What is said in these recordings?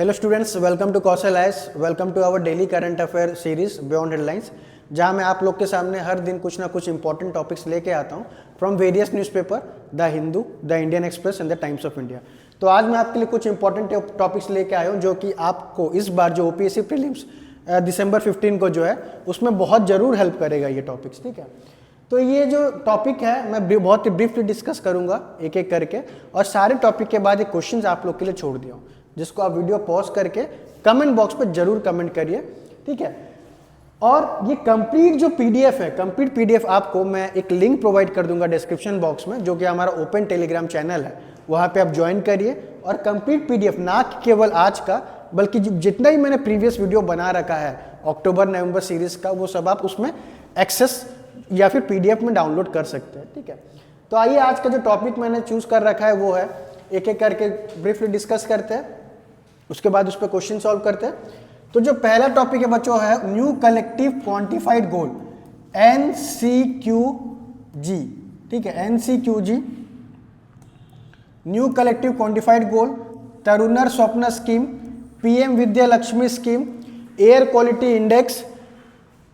Hello students, welcome to Kaushal IAS. Welcome to our daily current affair series beyond headlines, जहां मैं आप लोग के सामने हर दिन कुछ ना कुछ इंपॉर्टेंट टॉपिक्स लेके आता हूं from various newspaper, the Hindu, the Indian express and the times of India. तो आज मैं आपके लिए कुछ इंपॉर्टेंट टॉपिक्स लेके आया हूं जो कि आपको इस बार जो ओपीएससी प्रीलिम्स दिसंबर 15 को जो है उसमें बहुत ज़रूर हेल्प करेगा ये टॉपिक्स। ठीक है, तो ये जो टॉपिक है मैं बहुत ही ब्रीफली डिस्कस करूंगा एक एक करके, और सारे टॉपिक के बाद एक क्वेश्चंस आप लोग के लिए छोड़ दिया हूँ जिसको आप वीडियो पॉज करके कमेंट बॉक्स पर जरूर कमेंट करिए। ठीक है, और ये कंप्लीट जो पीडीएफ है, कंप्लीट पीडीएफ आपको मैं एक लिंक प्रोवाइड कर दूंगा डिस्क्रिप्शन बॉक्स में, जो कि हमारा ओपन टेलीग्राम चैनल है, वहाँ पे आप ज्वाइन करिए। और कंप्लीट पीडीएफ ना केवल आज का बल्कि जितना ही मैंने प्रीवियस वीडियो बना रखा है अक्टूबर नवंबर सीरीज का, वो सब आप उसमें एक्सेस या फिर पीडीएफ में डाउनलोड कर सकते हैं। ठीक है, तो आइए आज का जो टॉपिक मैंने चूज कर रखा है वो है, एक एक करके ब्रीफली डिस्कस करते हैं, उसके बाद उस पर क्वेश्चन सॉल्व करते हैं। तो जो पहला टॉपिक है बच्चों है न्यू कलेक्टिव क्वांटिफाइड गोल, NCQG। ठीक है, NCQG न्यू कलेक्टिव क्वांटिफाइड गोल, तरुणर स्वप्न scheme, PM Vidya Lakshmi scheme, air quality index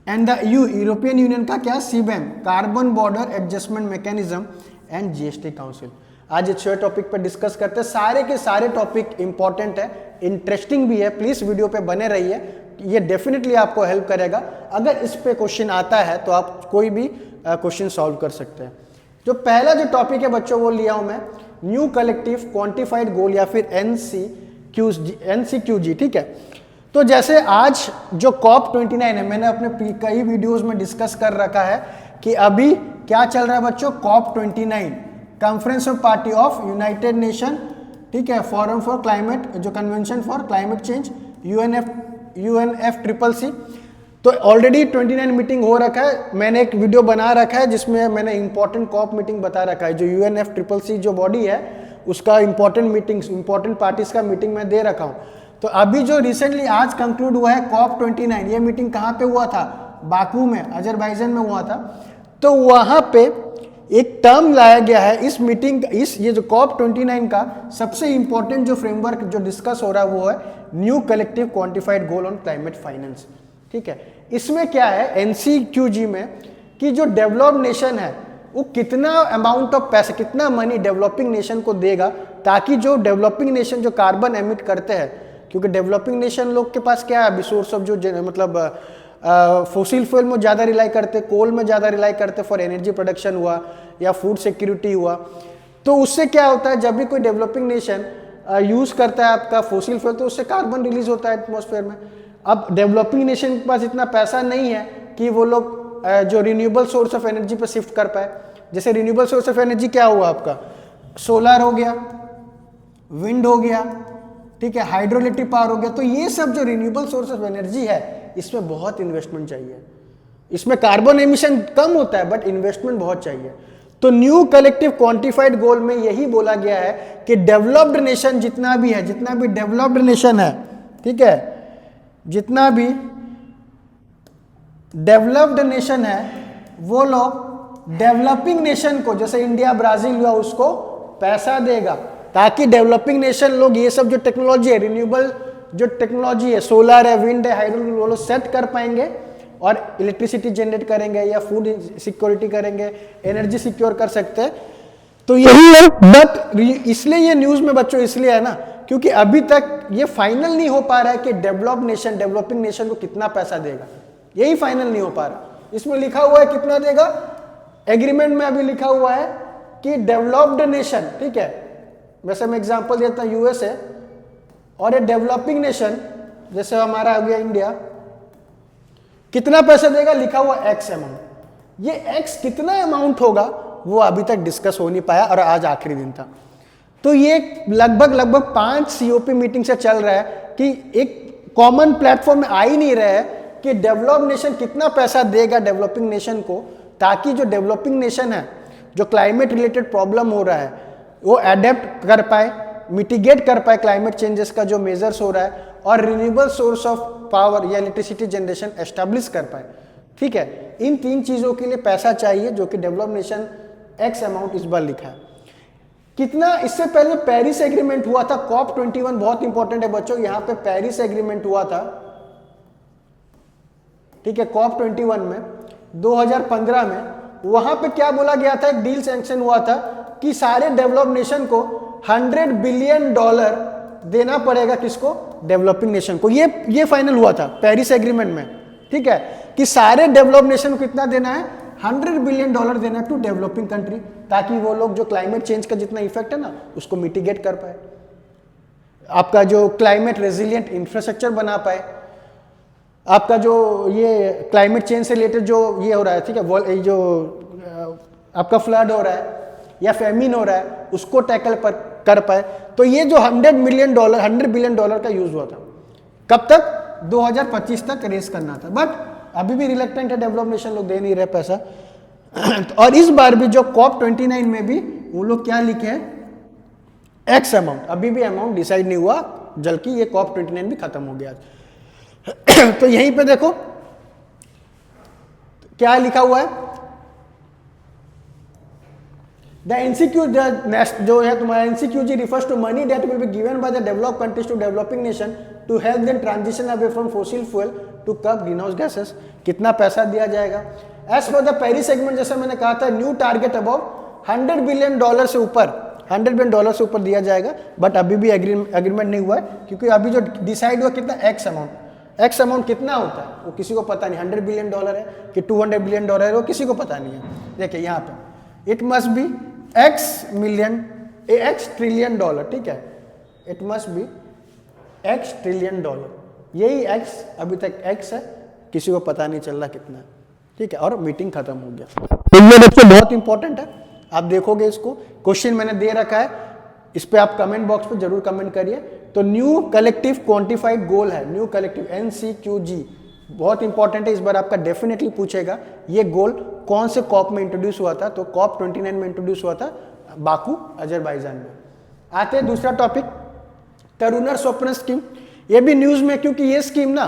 and the European union का क्या CBAM, carbon border adjustment mechanism and GST council. आज ये 6 टॉपिक पर डिस्कस करते हैं। सारे के सारे टॉपिक इंपॉर्टेंट है, इंटरेस्टिंग भी है, प्लीज वीडियो पे बने रहिए, ये डेफिनेटली आपको हेल्प करेगा। अगर इस पे क्वेश्चन आता है तो आप कोई भी क्वेश्चन सॉल्व कर सकते हैं। जो पहला जो टॉपिक है बच्चों वो लिया हूं मैं, न्यू कलेक्टिव क्वांटिफाइड गोल या फिर NCQG। ठीक है, तो जैसे आज जो COP29 है, मैंने अपने कई वीडियोस में डिस्कस कर रखा है कि अभी क्या चल रहा है बच्चों, COP29 conference of party of United nation. ठीक है, फोरम फॉर क्लाइमेट, जो convention for climate change, UNFCCC। तो ऑलरेडी 29 मीटिंग हो रखा है। मैंने एक वीडियो बना रखा है जिसमें मैंने इंपॉर्टेंट COP मीटिंग बता रखा है, जो UNFCCC जो बॉडी है उसका इंपॉर्टेंट मीटिंग्स, इंपॉर्टेंट पार्टीज का मीटिंग मैं दे रखा हूँ। तो अभी जो रिसेंटली आज कंक्लूड हुआ है COP29, ये मीटिंग कहाँ पे हुआ था, बाकू में, अजरबैजान में हुआ था। तो वहां पे एक टर्म लाया गया है इस मीटिंग, ये जो COP29 का सबसे इंपॉर्टेंट जो फ्रेमवर्क जो डिस्कस हो रहा है वो है new collective quantified goal on climate finance. ठीक है, इसमें क्या है NCQG में कि जो डेवलप्ड नेशन है वो कितना अमाउंट ऑफ पैसा, कितना मनी डेवलपिंग नेशन को देगा, ताकि जो डेवलपिंग नेशन जो कार्बन एमिट करते हैं, क्योंकि डेवलपिंग नेशन लोग के पास क्या है सोर्स ऑफ जो मतलब फोसिल फ्यूल में ज़्यादा रिलाई करते, कोल में ज़्यादा रिलाई करते फॉर एनर्जी प्रोडक्शन हुआ या फूड सिक्योरिटी हुआ। तो उससे क्या होता है, जब भी कोई डेवलपिंग नेशन यूज़ करता है आपका फोसिल फ्यूल तो उससे कार्बन रिलीज होता है एटमॉस्फेयर में। अब डेवलपिंग नेशन के पास इतना पैसा नहीं है कि वो लोग जो रिन्यूएबल सोर्स ऑफ एनर्जी पर शिफ्ट कर पाए। जैसे रिन्यूएबल सोर्स ऑफ एनर्जी क्या हुआ आपका, सोलर हो गया, विंड हो गया, ठीक है, हाइड्रोइलेक्ट्रिक पावर हो गया। तो ये सब जो रिन्यूएबल सोर्स ऑफ एनर्जी है इसमें बहुत इन्वेस्टमेंट चाहिए, इसमें कार्बन एमिशन कम होता है बट इन्वेस्टमेंट बहुत चाहिए। तो न्यू कलेक्टिव क्वांटिफाइड गोल में यही बोला गया है कि डेवलप्ड नेशन जितना भी है, जितना भी डेवलप्ड नेशन है, ठीक है, जितना भी डेवलप्ड नेशन है वो लोग डेवलपिंग नेशन को, जैसे इंडिया ब्राजील हुआ, उसको पैसा देगा ताकि डेवलपिंग नेशन लोग ये सब जो टेक्नोलॉजी है, रिन्यूएबल जो टेक्नोलॉजी है, सोलर है, विंड है, हाइड्रो, वो लोग सेट कर पाएंगे और इलेक्ट्रिसिटी जनरेट करेंगे या फूड सिक्योरिटी करेंगे, एनर्जी सिक्योर कर सकते हैं। तो यही है, बट इसलिए ये न्यूज में बच्चों इसलिए है ना क्योंकि अभी तक ये फाइनल नहीं हो पा रहा है कि डेवलप्ड नेशन डेवलपिंग नेशन को कितना पैसा देगा, यही फाइनल नहीं हो पा रहा। इसमें लिखा हुआ है कितना देगा, एग्रीमेंट में अभी लिखा हुआ है कि डेवलप्ड नेशन, ठीक है, वैसे मैं एग्जांपल देता हूं, यूएस है और ये डेवलपिंग नेशन जैसे हमारा हो गया इंडिया, कितना पैसा देगा, लिखा हुआ X अमाउंट। ये X कितना अमाउंट होगा वो अभी तक डिस्कस हो नहीं पाया और आज आखिरी दिन था। तो ये लगभग 5 COP मीटिंग से चल रहा है कि एक कॉमन प्लेटफॉर्म में आ ही नहीं रहा है कि डेवलप्ड नेशन कितना पैसा देगा डेवलपिंग नेशन को, ताकि जो डेवलपिंग नेशन है, जो क्लाइमेट रिलेटेड प्रॉब्लम हो रहा है वो अडेप्ट कर पाए, मिटिगेट कर पाए क्लाइमेट चेंजेस का जो मेजर्स हो रहा है, और रिन्यूएबल सोर्स ऑफ पावर या इलेक्ट्रिसिटी जनरेशन एस्टैब्लिश कर पाए। ठीक है, इन 3 चीजों के लिए पैसा चाहिए जो कि डेवलप्ड नेशन X अमाउंट इस बार लिखा है। कितना इससे पहले पेरिस एग्रीमेंट हुआ था, कॉप 21 बहुत इंपॉर्टेंट है बच्चों, यहां पे पेरिस एग्रीमेंट हुआ था, ठीक है, कॉप 21 में 2015 में। वहां पे क्या बोला गया था, एक डील सैंक्शन हुआ था कि सारे डेवलप नेशन को $100 बिलियन देना पड़ेगा, किसको, डेवलपिंग नेशन को। ये फाइनल हुआ था पेरिस एग्रीमेंट में, ठीक है, कि सारे डेवलप नेशन को कितना देना है, $100 बिलियन देना टू डेवलपिंग कंट्री, ताकि वो लोग जो क्लाइमेट चेंज का जितना इफेक्ट है ना उसको मिटिगेट कर पाए, आपका जो क्लाइमेट रेजिलियंट इंफ्रास्ट्रक्चर बना पाए, आपका जो ये क्लाइमेट चेंज से रिलेटेड जो ये हो रहा है, ठीक है, जो आपका फ्लड हो रहा है या फेमिन हो रहा है उसको टैकल कर पाए। तो ये जो $100 बिलियन का यूज हुआ था, कब तक, 2025 तक रेस करना था, बट अभी भी रिलेक्टेंट है, डेवलप नेशन लोग दे नहीं रहे पैसा। और इस बार भी जो कॉप 29 में भी वो लोग क्या लिखे हैं, एक्स अमाउंट, अभी भी अमाउंट डिसाइड नहीं हुआ, जबकि ये कॉप 29 भी खत्म हो गया। तो यहीं पे देखो क्या लिखा हुआ है, द एनसीक्यू जो है तुम्हारा NCQG refers to money that will be given by the developed countries to developing nation to help them transition away from fossil fuel to curb greenhouse gases. कितना पैसा दिया जाएगा, as per the Paris agreement, जैसे मैंने कहा था, new target about $100 billion से ऊपर, $100 बिलियन से ऊपर दिया जाएगा, बट अभी भी एग्रीमेंट नहीं हुआ है, क्योंकि अभी जो डिसाइड हुआ कितना, एक्स अमाउंट कितना होता है वो किसी को पता नहीं, $100 बिलियन है कि $200 बिलियन है वो किसी को पता नहीं है। देखिए यहाँ पे it must be x trillion dollar, ठीक है, it must be x trillion dollar, यही एक्स अभी तक एक्स है, किसी को पता नहीं चल रहा कितना है, ठीक है, और मीटिंग खत्म हो गया। तो ये बच्चों बहुत इंपॉर्टेंट है, आप देखोगे इसको, क्वेश्चन मैंने दे रखा है, इस पे आप कमेंट बॉक्स पे जरूर कमेंट करिए। तो न्यू कलेक्टिव क्वांटिफाइड गोल है, न्यू कलेक्टिव NCQG बहुत इंपॉर्टेंट है, इस बार आपका डेफिनेटली पूछेगा ये गोल कौन से कॉप में इंट्रोड्यूस हुआ था, तो कॉप 29 में इंट्रोड्यूस हुआ था, बाकू अजरबैजान में। आते हैं दूसरा टॉपिक, तरुणर स्वप्न स्कीम, ये भी न्यूज में, क्योंकि ये स्कीम ना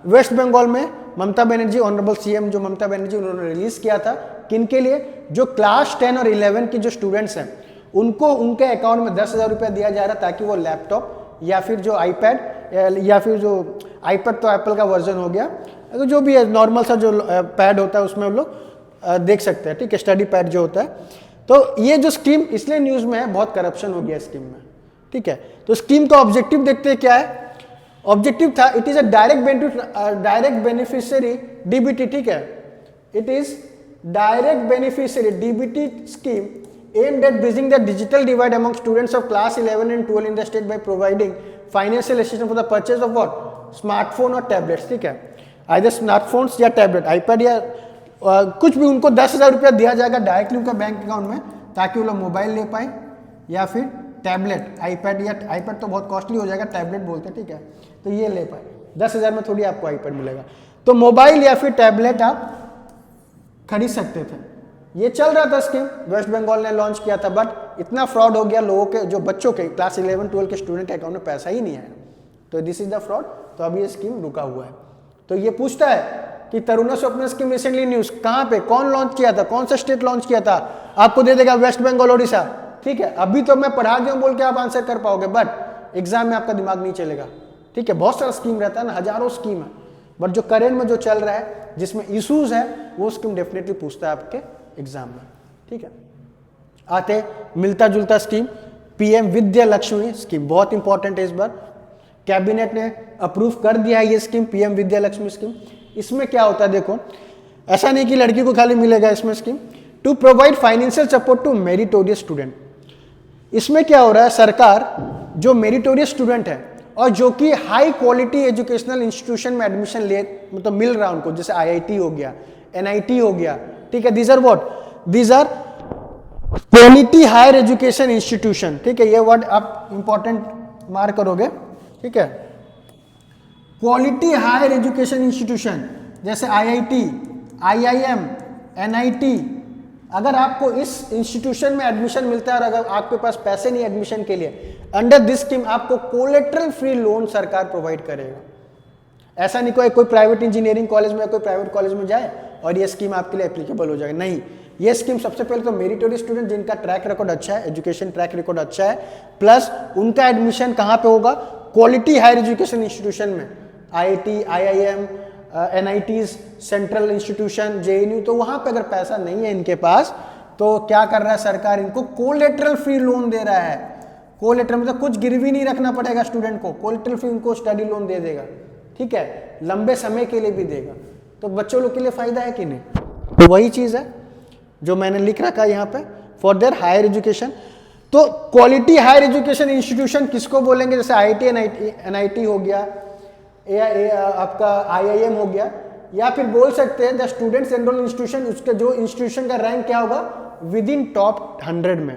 वेस्ट बंगाल में ममता बनर्जी, ऑनरेबल CM जो ममता बनर्जी, उन्होंने रिलीज किया था, किनके लिए, जो क्लास 10 और 11 की जो स्टूडेंट्स हैं उनको उनके अकाउंट में 10,000 रुपया दिया जा रहा, ताकि वो लैपटॉप या फिर जो आईपैड या फिर जो आईपैड तो एप्पल का वर्जन हो गया, जो भी है नॉर्मल सा जो पैड होता है उसमें हम लोग देख सकते हैं, ठीक है, स्टडी पैड जो होता है। तो ये जो स्कीम इसलिए न्यूज में है, बहुत करप्शन हो गया स्कीम में, ठीक है। तो स्कीम का ऑब्जेक्टिव देखते हैं क्या है, ऑब्जेक्टिव था, it is a direct beneficiary DBT, ठीक है, it is direct beneficiary DBT scheme aimed at bridging the digital divide among students of class 11 and 12 in the state by providing financial assistance for the purchase of what, smartphone और tablets, ठीक है, either smartphones या tablet, iPad या कुछ भी, उनको 10,000 रुपया दिया जाएगा डायरेक्टली उनका बैंक अकाउंट में, ताकि वो लोग मोबाइल ले पाए या फिर टैबलेट, आईपैड या आईपैड तो बहुत कॉस्टली हो जाएगा, टैबलेट बोलते हैं, ठीक है, तो ये ले पाए। 10,000 में थोड़ी आपको आईपैड मिलेगा, तो मोबाइल या फिर टैबलेट आप खरीद सकते थे। ये चल रहा था स्कीम, वेस्ट बंगाल ने लॉन्च किया था, बट इतना फ्रॉड हो गया, लोगों के जो बच्चों के क्लास 11-12 के स्टूडेंट के अकाउंट में पैसा ही नहीं आया, तो दिस इज द फ्रॉड, तो अभी ये स्कीम रुका हुआ है। तो ये पूछता है कि तरुण स्वप्न स्कीम रिसेंटली न्यूज कहाँ पे, कौन लॉन्च किया था, कौन सा स्टेट लॉन्च किया था, आपको दे देगा वेस्ट बंगाल उड़ीसा, ठीक है। अभी तो मैं पढ़ा दिया बोल के आप आंसर कर पाओगे, बट एग्जाम में आपका दिमाग नहीं चलेगा, ठीक है। बहुत सारा स्कीम रहता है ना, हजारों स्कीम है, बट जो करेंट में जो चल रहा है, जिसमें इशूज है, वो स्कीम डेफिनेटली पूछता है आपके एग्जाम में, ठीक है। आते मिलता जुलता scheme, PM Vidya Lakshmi scheme, बहुत इंपॉर्टेंट है, इस बार कैबिनेट ने अप्रूव कर दिया है ये scheme, PM Vidya Lakshmi scheme. इसमें क्या होता है देखो, ऐसा नहीं कि लड़की को खाली मिलेगा इसमें scheme, to provide financial support to meritorious student. इसमें क्या हो रहा है, सरकार जो मेरिटोरियस स्टूडेंट है और जो कि हाई क्वालिटी एजुकेशनल इंस्टीट्यूशन में एडमिशन ले, मतलब मिल रहा है उनको, जैसे IIT हो गया, NIT हो गया, ठीक है, these are what, these are quality higher education institution, ठीक है, ये वर्ड आप इंपॉर्टेंट मार्क करोगे, ठीक है, क्वालिटी हायर एजुकेशन इंस्टीट्यूशन जैसे IIT, IIM, NIT। अगर आपको इस इंस्टीट्यूशन में एडमिशन मिलता है और अगर आपके पास पैसे नहीं एडमिशन के लिए, अंडर दिस स्कीम आपको कोलेटरल फ्री लोन सरकार प्रोवाइड करेगा। ऐसा नहीं कोई प्राइवेट इंजीनियरिंग कॉलेज में, कोई प्राइवेट कॉलेज में जाए और ये स्कीम आपके लिए एप्लीकेबल हो जाएगा, नहीं, ये स्कीम सबसे पहले तो मेरिटोरियस स्टूडेंट जिनका ट्रैक रिकॉर्ड अच्छा है, एजुकेशन ट्रैक रिकॉर्ड अच्छा है, प्लस उनका एडमिशन कहाँ पे होगा, क्वालिटी हायर एजुकेशन इंस्टीट्यूशन में, IIT, IIM, NITs, central institution, JNU। तो वहाँ पे अगर पैसा नहीं है इनके पास तो क्या कर रहा है सरकार, इनको कोलेटरल फ्री लोन दे रहा है। कोलेटरल मतलब कुछ गिरवी नहीं रखना पड़ेगा स्टूडेंट को, कोलेटरल फ्री उनको स्टडी लोन दे देगा, ठीक है, लंबे समय के लिए भी देगा। तो बच्चों लोग के लिए फायदा है कि नहीं? तो वही चीज़ है जो मैंने लिख रखा है यहाँ पे, फॉर देयर हायर एजुकेशन। तो क्वालिटी हायर एजुकेशन इंस्टीट्यूशन किसको बोलेंगे, जैसे IIT, NIT हो गया, आपका IIM हो गया, या फिर बोल सकते हैं द स्टूडेंट्स एनरोल इंस्टीट्यूशन, उसके जो इंस्टीट्यूशन का रैंक क्या होगा, विद इन टॉप 100 में।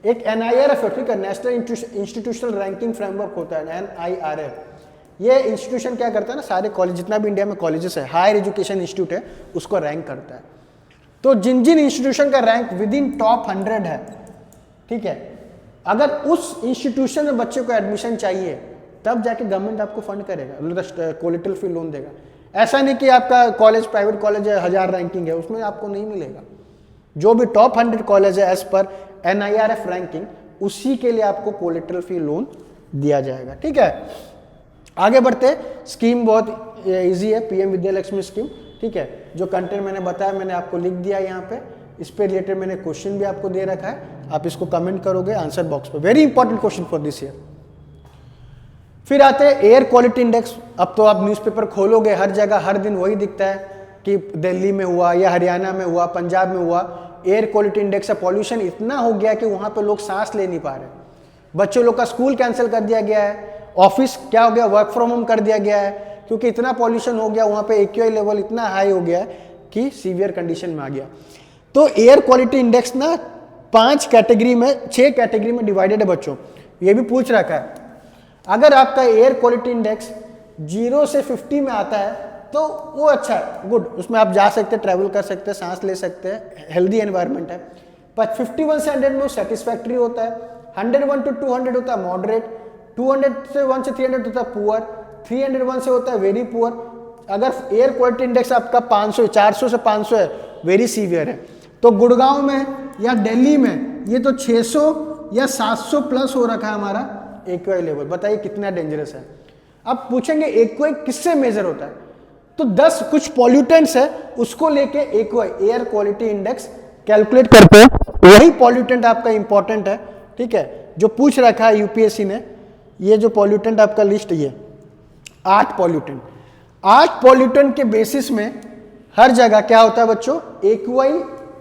एक NIRF, ठीक है, नेशनल इंस्टीट्यूशनल रैंकिंग फ्रेमवर्क होता है, NIRF। ये इंस्टीट्यूशन क्या करता है ना, सारे कॉलेज, जितना भी इंडिया में कॉलेजेस है, हायर एजुकेशन इंस्टीट्यूट है, उसको रैंक करता है। तो जिन जिन इंस्टीट्यूशन का रैंक विद इन टॉप 100 है, ठीक है, अगर उस इंस्टीट्यूशन में बच्चे को एडमिशन चाहिए तब जाके गवर्नमेंट आपको फंड करेगा, कोलेटरल फ्री लोन देगा। ऐसा नहीं कि आपका कॉलेज प्राइवेट कॉलेज है, 1000 रैंकिंग है, उसमें आपको नहीं मिलेगा। जो भी टॉप 100 कॉलेज है एज पर NIRF रैंकिंग, उसी के लिए आपको कोलेटरल फ्री लोन दिया जाएगा, ठीक है। आगे बढ़ते, स्कीम बहुत इजी है, PM विद्यालक्ष्मी स्कीम, ठीक है। जो कंटेंट मैंने बताया मैंने आपको लिख दिया यहाँ पे, इस पे रिलेटेड मैंने क्वेश्चन भी आपको दे रखा है, आप इसको कमेंट करोगे आंसर बॉक्स पे, very important question for this year. फिर आते हैं एयर क्वालिटी इंडेक्स। अब तो आप न्यूज़पेपर खोलोगे, हर जगह हर दिन वही दिखता है कि दिल्ली में हुआ या हरियाणा में हुआ, पंजाब में हुआ, एयर क्वालिटी इंडेक्स का पॉल्यूशन इतना हो गया कि वहाँ पे लोग सांस ले नहीं पा रहे। बच्चों लोग का स्कूल कैंसिल कर दिया गया है, ऑफिस क्या हो गया, वर्क फ्रॉम होम कर दिया गया है, क्योंकि इतना पॉल्यूशन हो गया, वहाँ पे AQI लेवल इतना हाई हो गया है कि सीवियर कंडीशन में आ गया। तो एयर क्वालिटी इंडेक्स ना 5 कैटेगरी में, 6 कैटेगरी में डिवाइडेड है बच्चों। ये भी पूछ रखा है, अगर आपका एयर क्वालिटी इंडेक्स 0 से 50 में आता है तो वो अच्छा है, गुड, उसमें आप जा सकते हैं, ट्रैवल कर सकते हैं, सांस ले सकते हैं, हेल्दी एनवायरनमेंट है। पर 51 से 100 में वो सेटिस्फैक्ट्री होता है, 101 to 200 होता है मॉडरेट, 200 से 1 से 300 होता है पुअर, 301 से होता है वेरी पुअर। अगर एयर क्वालिटी इंडेक्स आपका 500, 400 से 500 है, वेरी सीवियर है। तो गुड़गांव में या दिल्ली में ये तो 600 या 700 प्लस हो रखा है हमारा AQI लेवल, बताइए कितना डेंजरस है। अब पूछेंगे AQI किससे मेजर होता है, तो 10 कुछ पॉल्यूटेंट्स है, उसको लेके AQI, air quality index, calculate करते हैं। वही पॉल्यूटेंट आपका इंपॉर्टेंट है, ठीक है, जो पूछ रखा है UPSC ने। ये जो पॉल्यूटेंट आपका लिस्ट, ये 8 पॉल्यूटेंट, 8 पॉल्यूटेंट के बेसिस में हर जगह क्या होता है बच्चों, AQI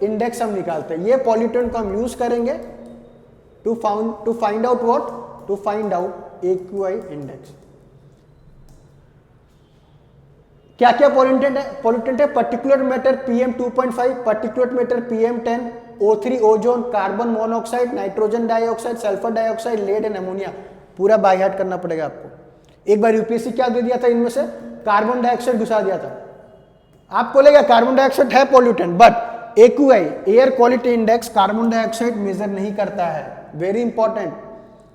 इंडेक्स हम निकालते हैं। ये पॉल्यूटेंट को हम यूज करेंगे to find out what, to find out AQI index. क्या क्या पॉल्यूटेंट है, particular matter PM2.5, particular matter PM10, O3 ozone, carbon monoxide, nitrogen dioxide, sulphur dioxide, lead and ammonia. पूरा बाय हार्ट करना पड़ेगा आपको। एक बार UPSC क्या दे दिया था, इनमें से कार्बन डाइऑक्साइड घुसा दिया था। आपको लगेगा कार्बन डाइऑक्साइड है pollutant, but AQI, air quality index, carbon dioxide major नहीं करता है, वेरी इंपॉर्टेंट।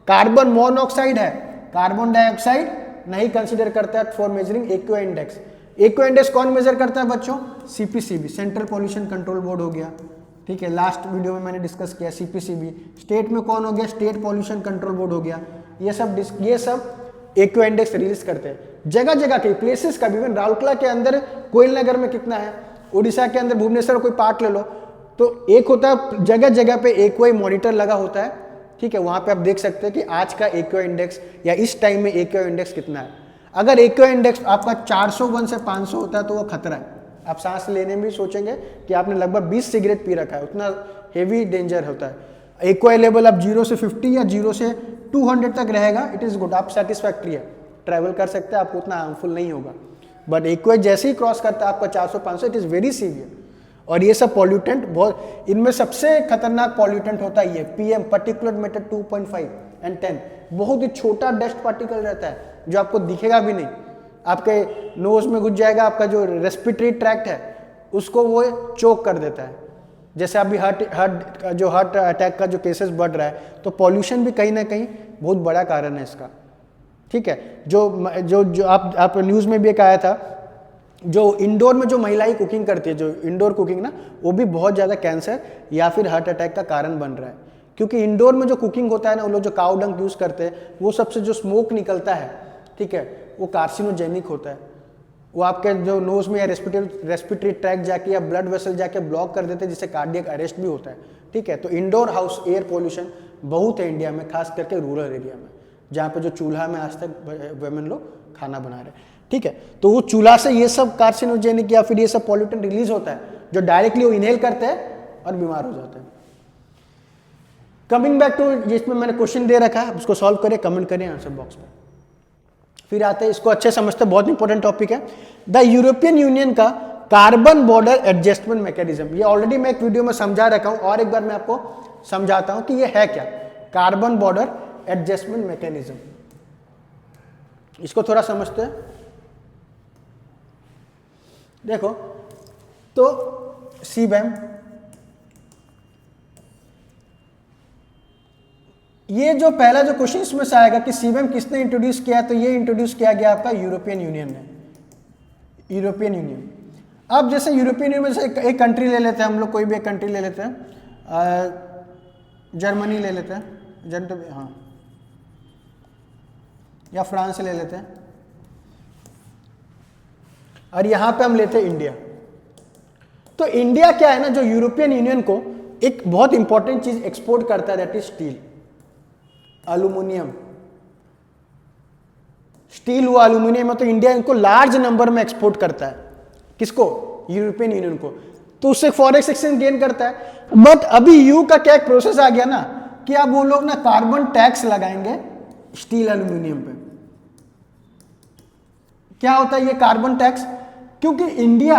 कार्बन मोनोऑक्साइड है, कार्बन डाइऑक्साइड नहीं कंसीडर करता है for measuring AQI index. AQI index कौन मेजर करता है बच्चों, CPCB, central pollution control board हो गया, ठीक है, लास्ट वीडियो में मैंने डिस्कस किया CPCB। स्टेट में कौन हो गया, स्टेट पॉल्यूशन कंट्रोल बोर्ड हो गया। ये सब AQI इंडेक्स रिलीज करते हैं जगह जगह के प्लेसेस का भी। राउरकेला के अंदर कोयल नगर में कितना है, उड़ीसा के अंदर भुवनेश्वर कोई पार्ट ले लो, तो एक होता है जगह जगह पे AQI मॉनिटर लगा होता है, ठीक है, वहां पे आप देख सकते हैं कि आज का AQI इंडेक्स या इस टाइम में AQI इंडेक्स कितना है। अगर AQI इंडेक्स आपका 401 से 500 होता है तो वो खतरा है, आप सांस लेने में भी सोचेंगे कि आपने लगभग 20 सिगरेट पी रखा है, उतना हेवी डेंजर होता है। AQI लेवल आप 0 से 50 या 0 से 200 तक रहेगा, इट इज़ गुड, आप सेटिस्फैक्ट्री है, ट्रैवल कर सकते हैं, आपको उतना हार्मफुल नहीं होगा। बट AQI जैसे ही क्रॉस करता है आपका 400-500, इट इज़ वेरी सीवियर। और ये सब पॉल्यूटेंट बहुत, इनमें सबसे खतरनाक पॉल्यूटेंट होता है ये PM, पर्टिकुलर मैटर 2.5 एंड 10। बहुत ही छोटा डस्ट पार्टिकल रहता है जो आपको दिखेगा भी नहीं, आपके नोज में घुस जाएगा, आपका जो रेस्पिरेटरी ट्रैक्ट है उसको वो चोक कर देता है। जैसे अभी हार्ट अटैक का जो केसेस बढ़ रहा है, तो पॉल्यूशन भी कहीं ना कहीं बहुत बड़ा कारण है इसका, ठीक है। जो आप न्यूज़ में भी एक आया था जो इंडोर में जो महिलाएं कुकिंग करती है, जो इंडोर कुकिंग ना, वो भी बहुत ज़्यादा कैंसर या फिर हार्ट अटैक का कारण बन रहा है। क्योंकि इंडोर में जो कुकिंग होता है ना, वो लोग जो काऊ डंग यूज़ करते हैं, वो सबसे जो स्मोक निकलता है, ठीक है, वो कार्सिनोजेनिक होता है। वो आपके जो नोज में या रेस्पिरेटरी ट्रैक जाके या ब्लड वेसल जाके ब्लॉक कर देते हैं, जिससे कार्डियक अरेस्ट भी होता है, ठीक है। तो इंडोर हाउस एयर पोल्यूशन बहुत है इंडिया में, खास करके रूरल एरिया में, जहाँ पे जो चूल्हा में आज तक वुमेन लोग खाना बना रहे हैं, ठीक है। तो वो चूल्हा से ये सब कार्सिनोजेनिक या फिर ये सब पॉल्यूटेंट रिलीज होता है, जो डायरेक्टली वो इनहेल करते हैं और बीमार हो जाते हैं। कमिंग बैक टू, जिसमें मैंने क्वेश्चन दे रखा है, उसको सॉल्व करें, कमेंट करें आंसर बॉक्स में। फिर आते हैं, इसको अच्छे समझते हैं, बहुत इंपॉर्टेंट टॉपिक है, द यूरोपियन यूनियन का कार्बन बॉर्डर एडजस्टमेंट मैकेनिज्म। ये ऑलरेडी मैं एक वीडियो में समझा रखा हूं, और एक बार मैं आपको समझाता हूं कि ये है क्या, कार्बन बॉर्डर एडजस्टमेंट मैकेनिज्म। इसको थोड़ा समझते हैं। देखो, तो सीबैम, ये जो पहला जो क्वेश्चन इसमें से आएगा कि सीबैम किसने इंट्रोड्यूस किया, तो ये इंट्रोड्यूस किया गया आपका यूरोपियन यूनियन ने, यूरोपियन यूनियन। अब जैसे यूरोपियन यूनियन में से एक कंट्री ले लेते हैं हम लोग, कोई भी एक कंट्री ले लेते हैं, जर्मनी ले लेते हैं, हाँ, या फ्रांस ले लेते हैं, और यहां पे हम लेते हैं इंडिया। तो इंडिया क्या है ना, जो यूरोपियन यूनियन को एक बहुत इंपॉर्टेंट चीज एक्सपोर्ट करता है, that is steel, aluminium. Steel हुआ, एल्यूमिनियम है, तो इंडिया इनको लार्ज नंबर में एक्सपोर्ट करता है। किसको? यूरोपियन यूनियन को। तो उससे फॉरेक्स एक्सचेंज गेन करता है। बट अभी यू का क्या एक प्रोसेस आ गया ना, कि अब वो लोग ना कार्बन टैक्स लगाएंगे स्टील एल्यूमिनियम पे। क्या होता है ये कार्बन टैक्स? क्योंकि इंडिया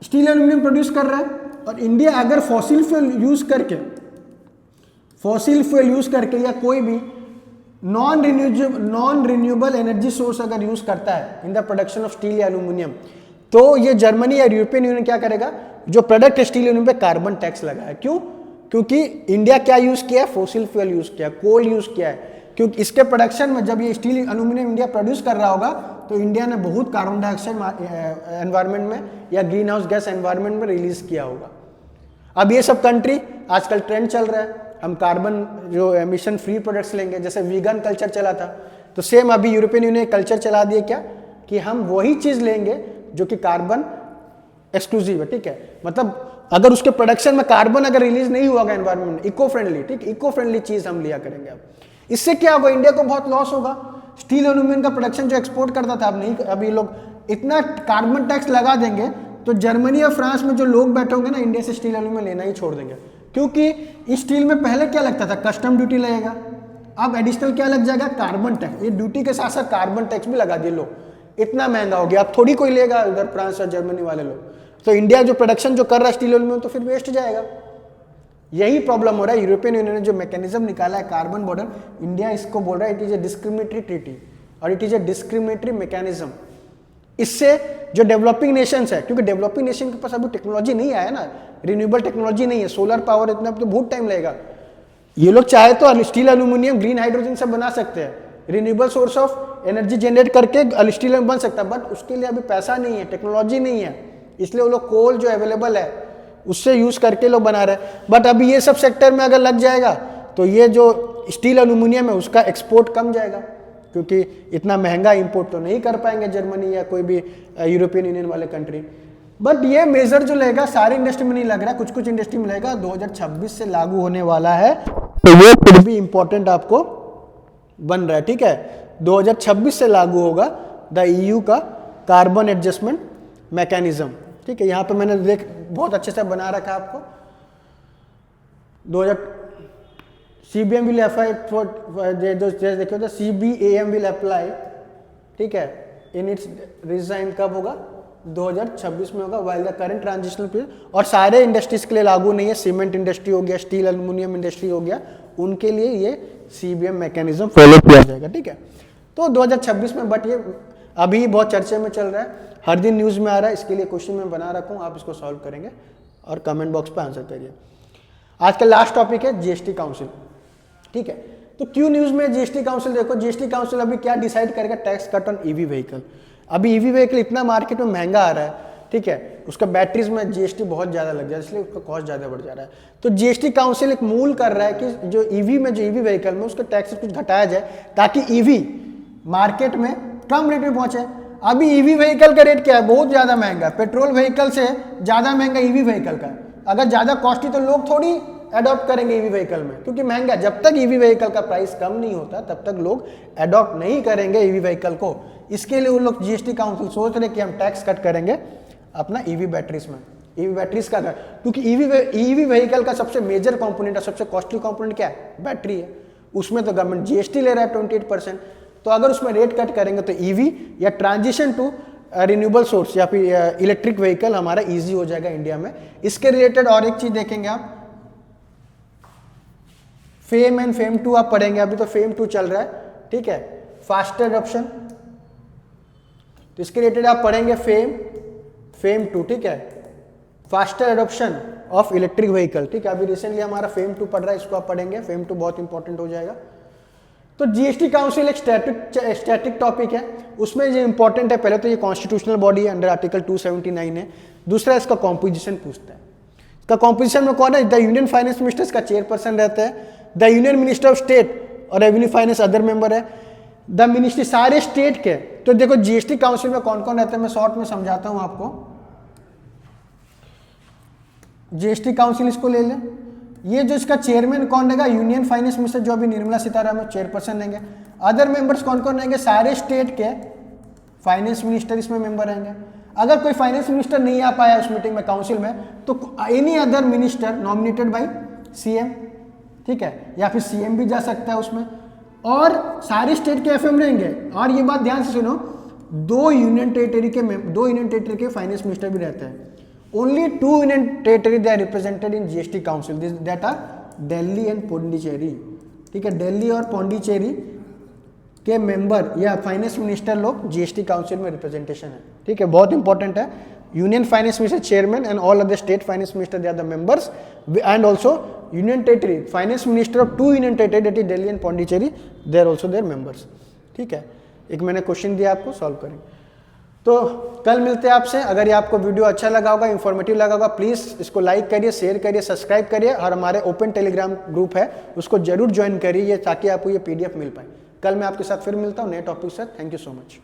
स्टील एल्यूमिनियम प्रोड्यूस कर रहा है, और इंडिया अगर फॉसिल फ्यूल यूज करके या कोई भी नॉन रिन्यूएबल एनर्जी सोर्स अगर यूज करता है in the production of steel या एल्यूमिनियम, तो ये जर्मनी या यूरोपियन यूनियन क्या करेगा, जो प्रोडक्ट है स्टील एल्यूमिनियम पे कार्बन टैक्स लगाया। क्यों? क्योंकि इंडिया क्या यूज किया है, फॉसिल फ्यूल यूज किया, कोल यूज किया है। क्योंकि इसके प्रोडक्शन में जब ये स्टील एल्यूमिनियम इंडिया प्रोड्यूस कर रहा होगा, तो इंडिया ने बहुत कार्बन डाइऑक्साइड एनवायरनमेंट में या ग्रीन हाउस गैस एनवायरनमेंट में रिलीज किया होगा। अब ये सब कंट्री, आजकल ट्रेंड चल रहा है, हम कार्बन जो एमिशन फ्री प्रोडक्ट्स लेंगे, जैसे वीगन कल्चर चला था, तो सेम अभी यूरोपियन यूनियन कल्चर चला दिए क्या, कि हम वही चीज लेंगे जो कि कार्बन एक्सक्लूसिव है, ठीक है। मतलब अगर उसके प्रोडक्शन में कार्बन अगर रिलीज नहीं हुआ एनवायरमेंट, इको फ्रेंडली, ठीक, इको फ्रेंडली चीज हम लिया करेंगे। अब इससे क्या होगा, इंडिया को बहुत लॉस होगा। स्टील एल्यूमिनियम का प्रोडक्शन जो एक्सपोर्ट करता था, अब नहीं, अब ये लोग इतना कार्बन टैक्स लगा देंगे, तो जर्मनी और फ्रांस में जो लोग बैठे होंगे ना, इंडिया से स्टील एल्यूमिनियम लेना ही छोड़ देंगे। क्योंकि इस स्टील में पहले क्या लगता था, कस्टम ड्यूटी लगेगा, अब एडिशनल क्या लग जाएगा, कार्बन टैक्स। ये ड्यूटी के साथ साथ कार्बन टैक्स भी लगा दिए लोग, इतना महंगा हो गया। अब थोड़ी कोई लेगा उधर फ्रांस और जर्मनी वाले लोग, तो इंडिया जो प्रोडक्शन जो कर रहा है स्टील एल्यूमिनियम, तो फिर वेस्ट जाएगा। यही प्रॉब्लम हो रहा है। यूरोपियन यूनियन ने जो मैकेनिज्म निकाला है कार्बन बॉर्डर, इंडिया इसको बोल रहा है it is a discriminatory treaty और it is a discriminatory mechanism. इससे जो डेवलपिंग नेशंस है, क्योंकि डेवलपिंग नेशन के पास अभी टेक्नोलॉजी नहीं आया ना, रिन्यूएबल टेक्नोलॉजी नहीं है, सोलर पावर इतना तो बहुत टाइम लगेगा। ये लोग चाहे तो स्टील एल्यूमिनियम ग्रीन हाइड्रोजन से बना सकते हैं, renewable source of energy generate करके स्टील एल्यूमिनियम बन सकता है, बट उसके लिए अभी पैसा नहीं है, टेक्नोलॉजी नहीं है, इसलिए वो लोग कोल जो अवेलेबल है उससे यूज करके लोग बना रहे हैं। बट अभी ये सब सेक्टर में अगर लग जाएगा, तो ये जो स्टील एल्यूमिनियम है उसका एक्सपोर्ट कम जाएगा, क्योंकि इतना महंगा इंपोर्ट तो नहीं कर पाएंगे जर्मनी या कोई भी यूरोपियन यूनियन वाले कंट्री। बट ये मेजर जो लगेगा सारी इंडस्ट्री में नहीं लग रहा है, कुछ कुछ इंडस्ट्री में लगेगा, 2026 से लागू होने वाला है, तो ये कुछ भी इंपॉर्टेंट आपको बन रहा है, ठीक है। 2026 से लागू होगा द ईयू का कार्बन एडजस्टमेंट मैकेनिज्म, ठीक है। यहाँ पे मैंने देख बहुत अच्छे से बना रखा है आपको। 2000 CBM will apply for देखो तो CBAM will apply, ठीक है, इन इट्स रिजाइन कब होगा, 2026 में होगा, while the current transitional period. और सारे इंडस्ट्रीज के लिए लागू नहीं है, सीमेंट इंडस्ट्री हो गया, स्टील एल्यूमिनियम इंडस्ट्री हो गया, उनके लिए ये CBM मैकेनिज्म फॉलो किया जाएगा, ठीक है। तो 2026 में, बट ये अभी बहुत चर्चे में चल रहा है, हर दिन न्यूज़ में आ रहा है, इसके लिए क्वेश्चन मैं बना रखा हूँ, आप इसको सॉल्व करेंगे और कमेंट बॉक्स पे आंसर करिए। आज का लास्ट टॉपिक है GST काउंसिल, ठीक है। तो क्यों न्यूज़ में GST काउंसिल, देखो GST काउंसिल अभी क्या डिसाइड करेगा, tax cut on EV vehicle. अभी ईवी व्हीकल इतना मार्केट में महंगा आ रहा है, ठीक है, उसका बैटरीज में जीएसटी बहुत ज़्यादा लग जाए, इसलिए उसका कॉस्ट ज़्यादा बढ़ जा रहा है। तो जीएसटी काउंसिल एक मूल कर रहा है कि जो ईवी व्हीकल में उसका टैक्स कुछ घटाया जाए ताकि ईवी मार्केट में कम रेट में पहुंचे। अभी ईवी व्हीकल का रेट क्या है, बहुत ज़्यादा महंगा, पेट्रोल व्हीकल से ज़्यादा महंगा ईवी व्हीकल का। अगर ज़्यादा कॉस्टली तो लोग थोड़ी अडॉप्ट करेंगे ईवी व्हीकल में, क्योंकि महंगा। जब तक ईवी व्हीकल का प्राइस कम नहीं होता तब तक लोग अडॉप्ट नहीं करेंगे ईवी व्हीकल को। इसके लिए वो लोग जीएसटी काउंसिल सोच रहे कि हम टैक्स कट करेंगे अपना ईवी बैटरीज में, ईवी बैटरीज का, क्योंकि ईवी व्हीकल का सबसे मेजर कंपोनेंट है, सबसे कॉस्टली कंपोनेंट क्या है, बैटरी है। उसमें तो गवर्नमेंट जीएसटी ले रहा है 28%। तो अगर उसमें रेट कट करेंगे तो ईवी या ट्रांजिशन टू रिन्यूएबल सोर्स या फिर इलेक्ट्रिक व्हीकल हमारा इजी हो जाएगा इंडिया में। इसके रिलेटेड और एक चीज देखेंगे आप, फेम एंड फेम 2 आप पढ़ेंगे, अभी तो फेम 2 चल रहा है, ठीक है, फास्टर एडॉप्शन। तो इसके रिलेटेड आप पढ़ेंगे फेम 2, ठीक है, faster adoption of electric vehicle, ठीक है। अभी रिसेंटली हमारा फेम 2 पढ़ रहा है, इसको आप पढ़ेंगे, फेम 2 बहुत इंपॉर्टेंट हो जाएगा। तो जीएसटी काउंसिल एक स्टैटिक टॉपिक है, उसमें जो इंपॉर्टेंट है, पहले तो ये कॉन्स्टिट्यूशनल बॉडी है, अंडर आर्टिकल 279 है। दूसरा इसका कॉम्पोजिशन पूछता है। इसका कॉम्पोजिशन में कौन है, द यूनियन फाइनेंस मिनिस्टर इसका चेयरपर्सन रहता है, the union minister of state और रेवेन्यू फाइनेंस अदर मेंबर है, द मिनिस्ट्री सारे स्टेट के। तो देखो जीएसटी काउंसिल में कौन कौन रहते हैं, मैं शॉर्ट में समझाता हूं आपको। जीएसटी काउंसिल इसको ले लें, ये जो इसका चेयरमैन कौन रहेगा, यूनियन फाइनेंस मिनिस्टर जो अभी निर्मला सीतारमण चेयरपर्सन रहेंगे। अदर मेंबर्स कौन कौन रहेंगे, सारे स्टेट के फाइनेंस मिनिस्टर इसमें मेंबर रहेंगे। अगर कोई फाइनेंस मिनिस्टर नहीं आ पाया उस मीटिंग में, काउंसिल में, तो any other minister nominated by CM, ठीक है, या फिर सीएम भी जा सकता है उसमें, और सारे स्टेट के एफएम रहेंगे। और ये बात ध्यान से सुनो, दो यूनियन टेरिटरी के फाइनेंस मिनिस्टर भी रहते हैं। Only 2 union territory they are represented in GST Council, that are Delhi and Pondicherry, ठीक है। दिल्ली और पौंडीचेरी के मेंबर या फाइनेंस मिनिस्टर लोग जीएसटी काउंसिल में रिप्रेजेंटेशन है, ठीक है, बहुत इंपॉर्टेंट है। Union finance minister chairman and all other state finance minister they are the members, and also union territory finance minister of 2 union territory that is Delhi and Pondicherry, they are also there members, ठीक है। एक मैंने question दिया आपको, solve करेंगे। तो कल मिलते हैं आपसे। अगर ये आपको वीडियो अच्छा लगा होगा, इंफॉर्मेटिव लगा होगा, प्लीज़ इसको लाइक करिए, शेयर करिए, सब्सक्राइब करिए, और हमारे ओपन टेलीग्राम ग्रुप है उसको जरूर ज्वाइन करिए ताकि आपको ये पीडीएफ मिल पाए। कल मैं आपके साथ फिर मिलता हूँ नए टॉपिक के साथ। Thank you so much.